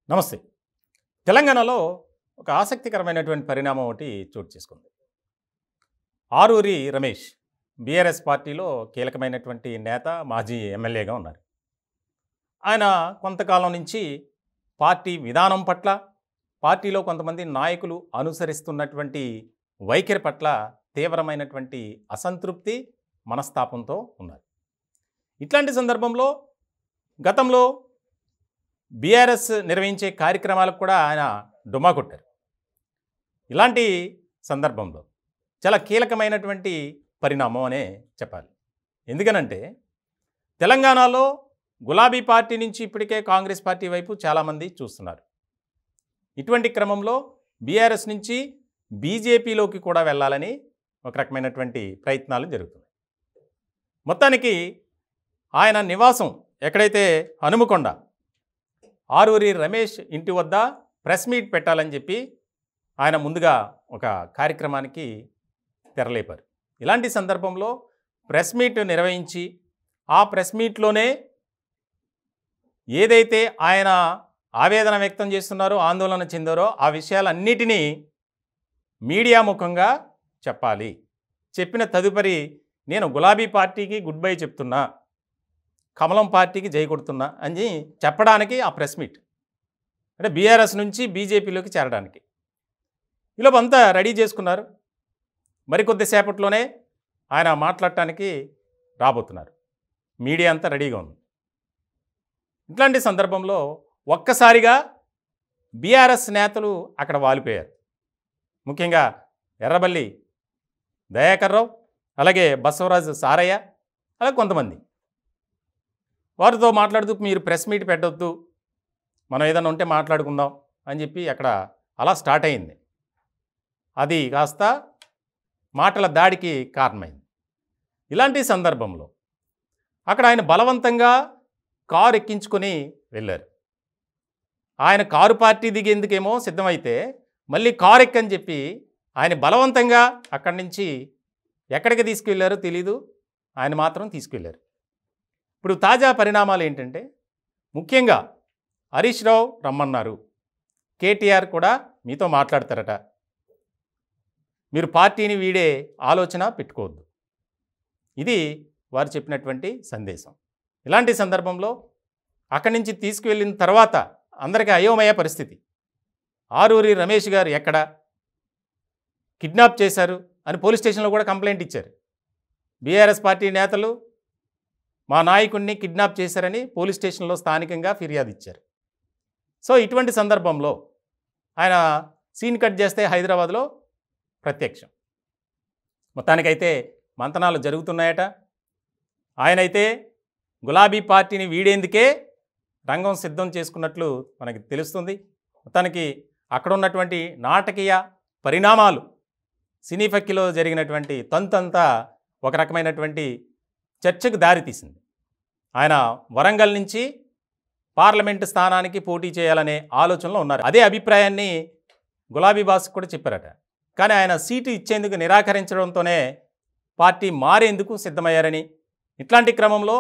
నమస్తే. తెలంగాణలో ఒక ఆసక్తికరమైనటువంటి పరిణామం ఒకటి చోటు చేసుకుంది. ఆరూరి రమేష్ బీఆర్ఎస్ పార్టీలో కీలకమైనటువంటి నేత, మాజీ ఎమ్మెల్యేగా ఉన్నారు. ఆయన కొంతకాలం నుంచి పార్టీ విధానం పట్ల, పార్టీలో కొంతమంది నాయకులు అనుసరిస్తున్నటువంటి వైఖరి పట్ల తీవ్రమైనటువంటి అసంతృప్తి, మనస్తాపంతో ఉన్నారు. ఇట్లాంటి సందర్భంలో గతంలో బీఆర్ఎస్ నిర్వహించే కార్యక్రమాలకు కూడా ఆయన డుమ్మా కొట్టారు. ఇలాంటి సందర్భంలో చాలా కీలకమైనటువంటి పరిణామం అనే చెప్పాలి. ఎందుకనంటే తెలంగాణలో గులాబీ పార్టీ నుంచి ఇప్పటికే కాంగ్రెస్ పార్టీ వైపు చాలామంది చూస్తున్నారు. ఇటువంటి క్రమంలో బీఆర్ఎస్ నుంచి బీజేపీలోకి కూడా వెళ్ళాలని ఒక రకమైనటువంటి ప్రయత్నాలు జరుగుతున్నాయి. మొత్తానికి ఆయన నివాసం ఎక్కడైతే హనుమకొండ ఆరూరి రమేష్ ఇంటి వద్ద ప్రెస్ మీట్ పెట్టాలని చెప్పి ఆయన ముందుగా ఒక కార్యక్రమానికి తెరలేపారు. ఇలాంటి సందర్భంలో ప్రెస్ మీట్ నిర్వహించి ఆ ప్రెస్ మీట్లోనే ఏదైతే ఆయన ఆవేదన వ్యక్తం చేస్తున్నారో, ఆందోళన చెందారో ఆ విషయాలన్నిటినీ మీడియా ముఖంగా చెప్పాలి. చెప్పిన తదుపరి నేను గులాబీ పార్టీకి గుడ్ బై చెప్తున్నా, కమలం పార్టీకి జై కొడుతున్నా అని చెప్పడానికి ఆ ప్రెస్ మీట్, అంటే బీఆర్ఎస్ నుంచి బీజేపీలోకి చేరడానికి. ఈలోపు అంతా రెడీ చేసుకున్నారు. మరికొద్దిసేపట్లోనే ఆయన మాట్లాడటానికి రాబోతున్నారు. మీడియా అంతా రెడీగా ఉంది. ఇట్లాంటి సందర్భంలో ఒక్కసారిగా బీఆర్ఎస్ నేతలు అక్కడ వాలిపోయారు. ముఖ్యంగా ఎర్రబల్లి దయాకర్ రావు, అలాగే బసవరాజు సారయ్య, అలాగే కొంతమంది వారితో మాట్లాడుతూ మీరు ప్రెస్ మీట్ పెట్టొద్దు, మనం ఏదైనా ఉంటే మాట్లాడుకుందాం అని చెప్పి అక్కడ అలా స్టార్ట్ అయింది. అది కాస్త మాటల దాడికి కారణమైంది. ఇలాంటి సందర్భంలో అక్కడ ఆయన బలవంతంగా కారు ఎక్కించుకొని వెళ్ళారు. ఆయన కారు పార్టీ దిగేందుకేమో సిద్ధమైతే మళ్ళీ కారు ఎక్కని చెప్పి ఆయన బలవంతంగా అక్కడి నుంచి ఎక్కడికి తీసుకువెళ్ళారో తెలీదు, ఆయన మాత్రం తీసుకువెళ్ళారు. ఇప్పుడు తాజా పరిణామాలు ఏంటంటే ముఖ్యంగా హరీష్ రావు రమ్మన్నారు, కేటీఆర్ కూడా మీతో మాట్లాడతారట, మీరు పార్టీని వీడే ఆలోచన పెట్టుకోవద్దు, ఇది వారు చెప్పినటువంటి సందేశం. ఇలాంటి సందర్భంలో అక్కడి నుంచి తీసుకువెళ్ళిన తర్వాత అందరికీ అయోమయ పరిస్థితి. ఆరూరి రమేష్ గారు ఎక్కడ, కిడ్నాప్ చేశారు అని పోలీస్ స్టేషన్లో కూడా కంప్లైంట్ ఇచ్చారు. బీఆర్ఎస్ పార్టీ నేతలు మా నాయకుడిని కిడ్నాప్ చేశారని పోలీస్ స్టేషన్లో స్థానికంగా ఫిర్యాదు ఇచ్చారు. సో ఇటువంటి సందర్భంలో ఆయన సీన్ కట్ చేస్తే హైదరాబాద్లో ప్రత్యక్షం. మొత్తానికైతే మంతనాలు జరుగుతున్నాయట. ఆయనైతే గులాబీ పార్టీని వీడేందుకే రంగం సిద్ధం చేసుకున్నట్లు మనకి తెలుస్తుంది. మొత్తానికి అక్కడ ఉన్నటువంటి నాటకీయ పరిణామాలు, సినీఫక్కిలో జరిగినటువంటి తంతంతా ఒక రకమైనటువంటి చర్చకు దారితీసింది. ఆయన వరంగల్ నుంచి పార్లమెంటు స్థానానికి పోటీ చేయాలనే ఆలోచనలో ఉన్నారు. అదే అభిప్రాయాన్ని గులాబీ బాస్కు కూడా చెప్పారట. కానీ ఆయన సీటు ఇచ్చేందుకు నిరాకరించడంతోనే పార్టీ మారేందుకు సిద్ధమయ్యారని, ఇట్లాంటి క్రమంలో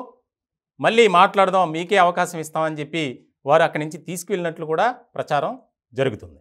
మళ్ళీ మాట్లాడదాం, మీకే అవకాశం ఇస్తామని చెప్పి వారు అక్కడి నుంచి తీసుకువెళ్ళినట్లు కూడా ప్రచారం జరుగుతుంది.